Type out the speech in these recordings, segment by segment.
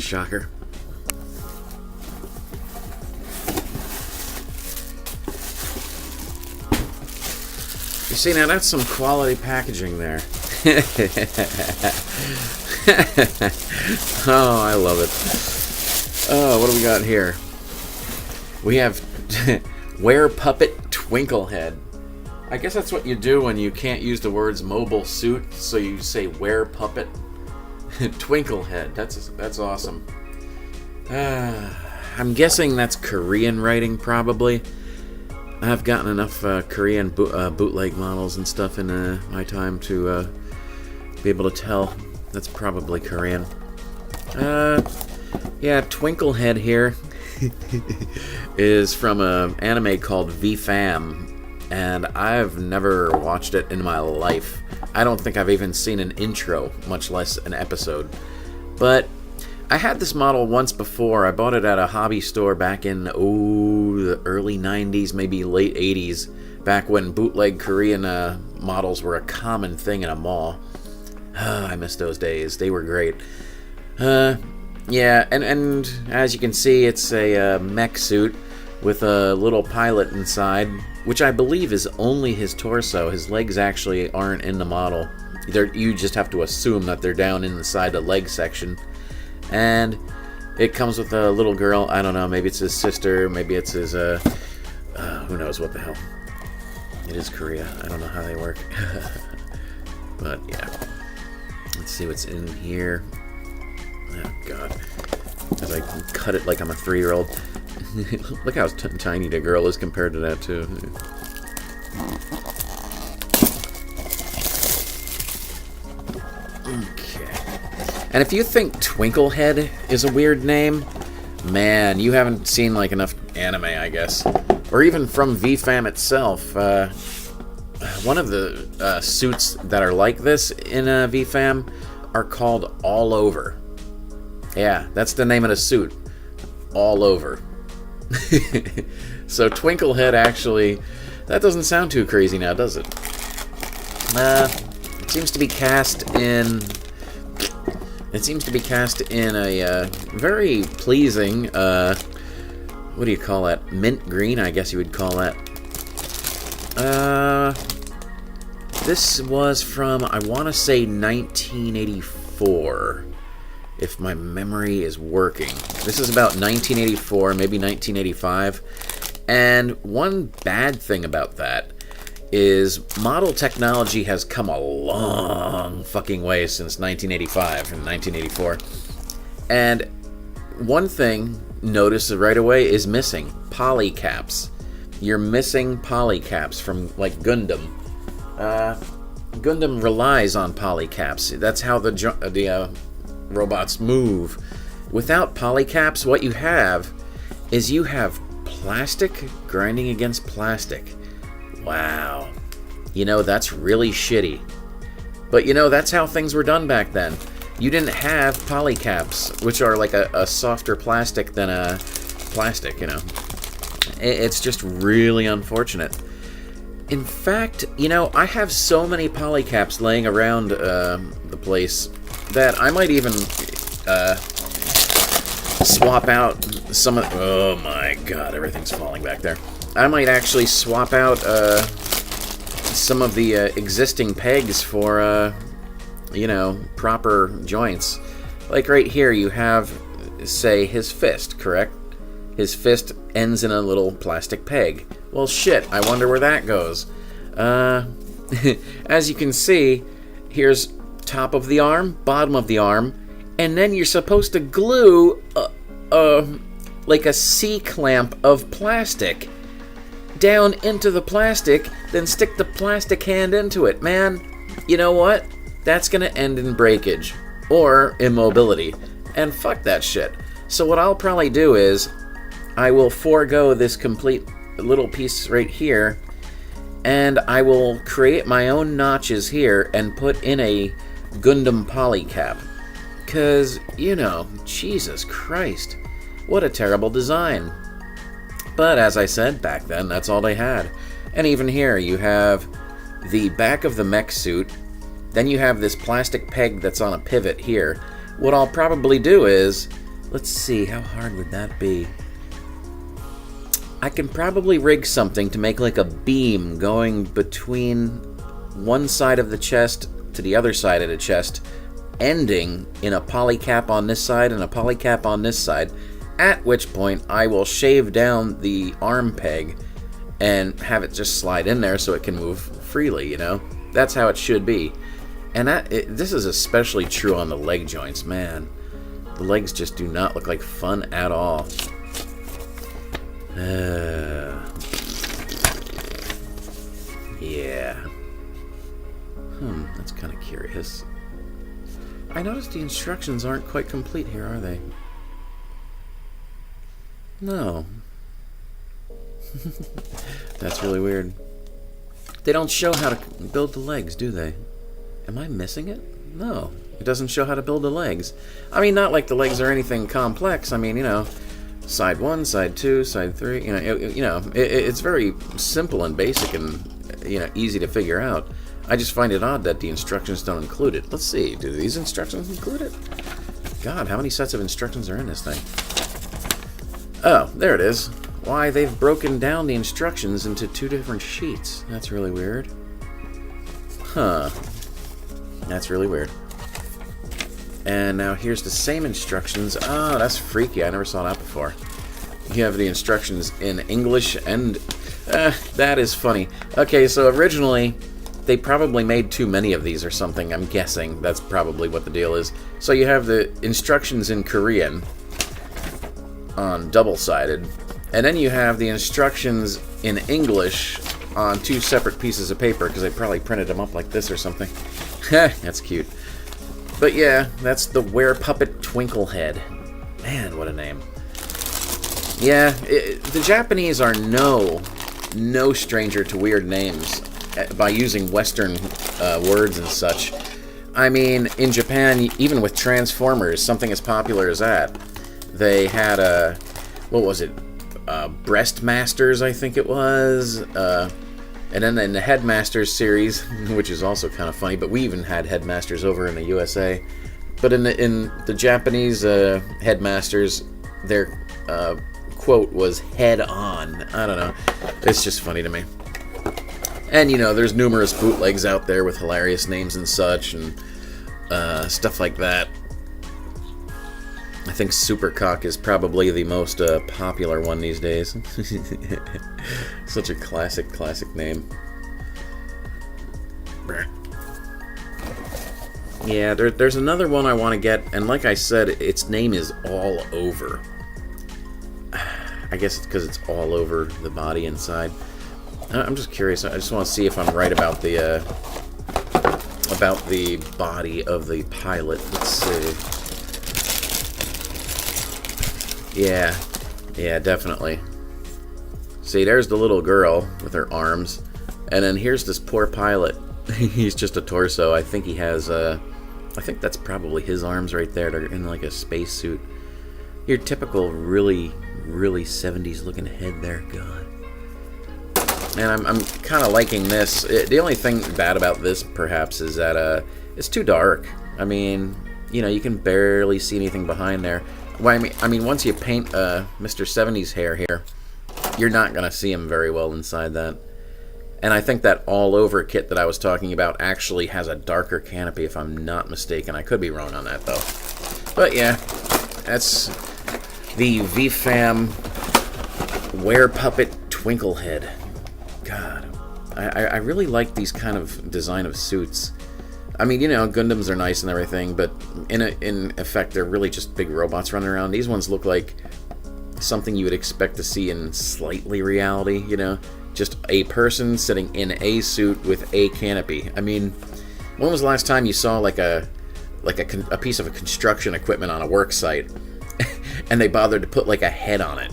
shocker. You see, now that's some quality packaging there. Oh, I love it. Oh, what do we got here? We have Wear Puppet Twinklehead. I guess that's what you do when you can't use the words mobile suit, so you say Wear Puppet Twinklehead. That's awesome. I'm guessing that's Korean writing, probably. I've gotten enough Korean bootleg models and stuff in my time to be able to tell. That's probably Korean. Yeah, Twinklehead here is from an anime called Vifam, and I've never watched it in my life. I don't think I've even seen an intro, much less an episode. But I had this model once before. I bought it at a hobby store back in, the early 90s, maybe late 80s, back when bootleg Korean models were a common thing in a mall. I miss those days. They were great. Yeah, and as you can see, it's a mech suit with a little pilot inside, which I believe is only his torso. His legs actually aren't in the model. You just have to assume that they're down inside the leg section. And it comes with a little girl. I don't know, maybe it's his sister, maybe it's his, who knows what the hell. It is Korea. I don't know how they work. But, yeah. Let's see what's in here. Oh, God. As I cut it like I'm a 3-year-old. Look how tiny the girl is compared to that, too. Okay. And if you think Twinklehead is a weird name, man, you haven't seen, like, enough anime, I guess. Or even from Vifam itself. One of the suits that are like this in Vifam are called All Over. Yeah, that's the name of the suit. All Over. So Twinklehead actually, that doesn't sound too crazy now, does it? It seems to be cast in a very pleasing, what do you call that? Mint green, I guess you would call that. This was from, I want to say, 1984, if my memory is working. This is about 1984, maybe 1985. And one bad thing about that is model technology has come a long fucking way since 1985 and 1984. And one thing, notice right away, is missing. Polycaps. You're missing polycaps from, like, Gundam. Gundam relies on polycaps. That's how the robots move. Without polycaps, what you have is you have plastic grinding against plastic. Wow. You know, that's really shitty. But, you know, that's how things were done back then. You didn't have polycaps, which are like a softer plastic than a plastic, you know. It's just really unfortunate. In fact, you know, I have so many polycaps laying around the place that I might even swap out some of... Oh my god, everything's falling back there. I might actually swap out some of the existing pegs for, you know, proper joints. Like right here, you have, say, his fist, correct? His fist ends in a little plastic peg. Well, shit, I wonder where that goes. As you can see, here's top of the arm, bottom of the arm, and then you're supposed to glue like a C-clamp of plastic down into the plastic, then stick the plastic hand into it. Man, you know what? That's gonna end in breakage or immobility, and fuck that shit. So what I'll probably do is I will forego this complete little piece right here, and I will create my own notches here and put in a Gundam polycap. Cause, you know, Jesus Christ, what a terrible design. But as I said, back then, that's all they had. And even here, you have the back of the mech suit, then you have this plastic peg that's on a pivot here. What I'll probably do is Let's see, how hard would that be? I can probably rig something to make like a beam going between one side of the chest to the other side of the chest, ending in a polycap on this side and a polycap on this side, at which point I will shave down the arm peg and have it just slide in there so it can move freely, you know? That's how it should be. And this is especially true on the leg joints, man. The legs just do not look like fun at all. Yeah. That's kind of curious. I noticed the instructions aren't quite complete here, are they? No. That's really weird. They don't show how to build the legs, do they? Am I missing it? No. It doesn't show how to build the legs. I mean, not like the legs are anything complex. I mean, you know, side 1, side 2, side 3. It's very simple and basic and, you know, easy to figure out. I just find it odd that the instructions don't include it. Let's see. Do these instructions include it? God, how many sets of instructions are in this thing? Oh, there it is. Why, they've broken down the instructions into 2 different sheets. That's really weird. Huh. That's really weird. And now here's the same instructions. Oh, that's freaky. I never saw that before. You have the instructions in English and... that is funny. Okay, so originally, they probably made too many of these or something. I'm guessing that's probably what the deal is. So you have the instructions in Korean on double-sided. And then you have the instructions in English on 2 separate pieces of paper, because they probably printed them up like this or something. That's cute. But yeah, that's the Werepuppet Twinklehead. Man, what a name. Yeah, the Japanese are no stranger to weird names by using Western words and such. I mean, in Japan, even with Transformers, something as popular as that, they had a... what was it? Breastmasters, I think it was. And then in the Headmasters series, which is also kind of funny, but we even had Headmasters over in the USA. But in the Japanese Headmasters, their quote was "head on." I don't know. It's just funny to me. And, you know, there's numerous bootlegs out there with hilarious names and such, and stuff like that. I think Supercock is probably the most popular one these days. Such a classic name. Yeah, there's another one I want to get, and like I said, its name is All Over. I guess it's because it's all over the body inside. I'm just curious. I just want to see if I'm right about the body of the pilot. Let's see. Yeah, definitely. See, there's the little girl with her arms, and then here's this poor pilot. He's just a torso. I think he has, I think that's probably his arms right there. They're in like a spacesuit. Your typical really 70s looking head there. God. And I'm kind of liking this. The only thing bad about this, perhaps, is that it's too dark. I mean, you know, you can barely see anything behind there. Well, I mean, once you paint Mr. 70s hair here, you're not going to see him very well inside that. And I think that all-over kit that I was talking about actually has a darker canopy, if I'm not mistaken. I could be wrong on that, though. But yeah, that's the Vifam Werepuppet Twinklehead. God, I really like these kind of design of suits. I mean, you know, Gundams are nice and everything, but in effect, they're really just big robots running around. These ones look like something you would expect to see in slightly reality, you know? Just a person sitting in a suit with a canopy. I mean, when was the last time you saw like a piece of construction equipment on a work site and they bothered to put like a head on it?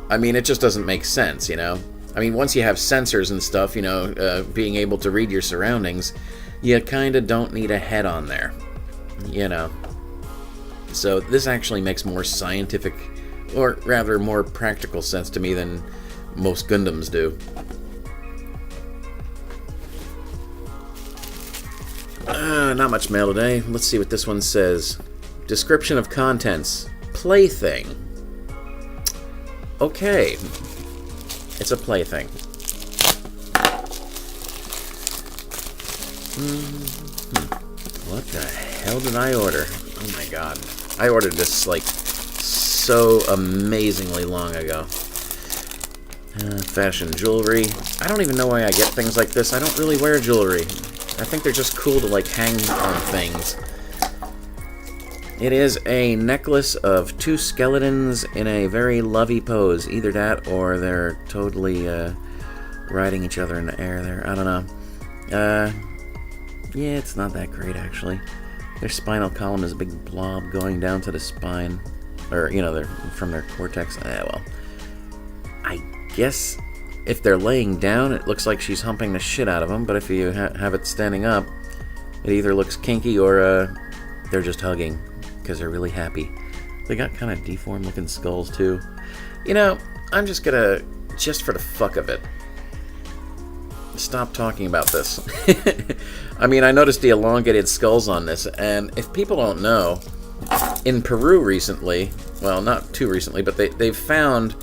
I mean, it just doesn't make sense, you know? I mean, once you have sensors and stuff, you know, being able to read your surroundings, you kind of don't need a head on there, you know. So this actually makes more scientific, or rather more practical sense to me than most Gundams do. Not much mail today. Let's see what this one says. Description of contents. plaything. Okay. It's a plaything. What the hell did I order? Oh my god. I ordered this, like, so amazingly long ago. Fashion jewelry. I don't even know why I get things like this. I don't really wear jewelry. I think they're just cool to, like, hang on things. It is a necklace of two skeletons in a very lovey pose. Either that or they're totally riding each other in the air there. I don't know. Yeah, it's not that great, actually. Their spinal column is a big blob going down to the spine. Or, you know, they're from their cortex. Well, I guess if they're laying down, it looks like she's humping the shit out of them. But if you have it standing up, it either looks kinky or they're just hugging because they're really happy. They got kind of deformed-looking skulls, too. You know, I'm just gonna, just for the fuck of it, stop talking about this. I mean, I noticed the elongated skulls on this, and if people don't know, in Peru recently, well, not too recently, but they've found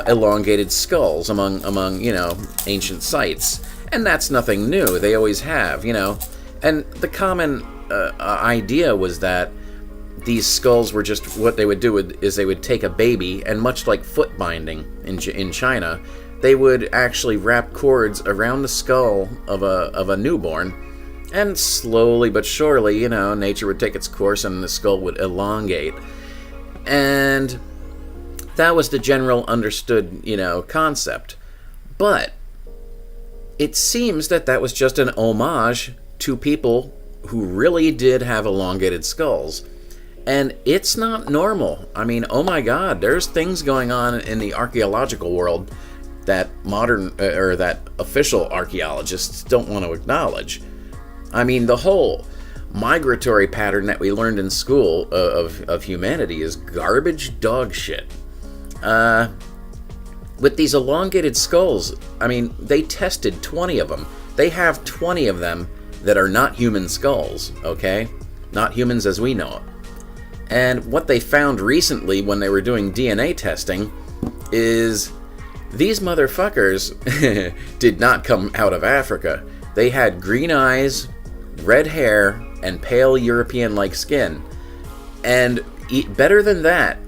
elongated skulls among you know, ancient sites, and that's nothing new. They always have, you know, and the common idea was that these skulls were just, what they would do is they would take a baby, and much like foot binding in China, they would actually wrap cords around the skull of a newborn, and slowly but surely, you know, nature would take its course and the skull would elongate. And that was the general understood, you know, concept. But it seems that that was just an homage to people who really did have elongated skulls. And it's not normal. I mean, oh my god, there's things going on in the archaeological world that modern, or that official archaeologists don't want to acknowledge. I mean, the whole migratory pattern that we learned in school of humanity is garbage dog shit. With these elongated skulls, I mean, they tested 20 of them. They have 20 of them that are not human skulls, okay? Not humans as we know it. And what they found recently when they were doing DNA testing is these motherfuckers did not come out of Africa. They had green eyes, red hair, and pale European-like skin. And better than that,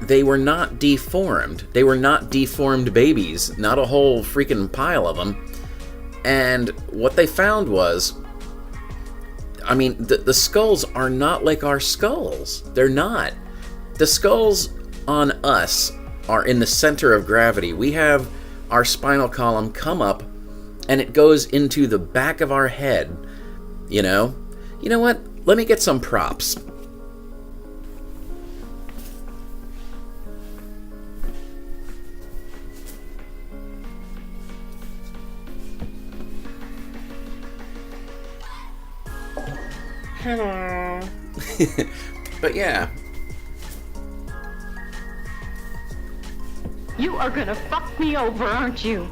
they were not deformed. They were not deformed babies, not a whole freaking pile of them. And what they found was, I mean, the skulls are not like our skulls. They're not. The skulls on us are in the center of gravity. We have our spinal column come up, and it goes into the back of our head, you know? You know what? Let me get some props. Hello. But yeah. You are gonna fuck me over, aren't you?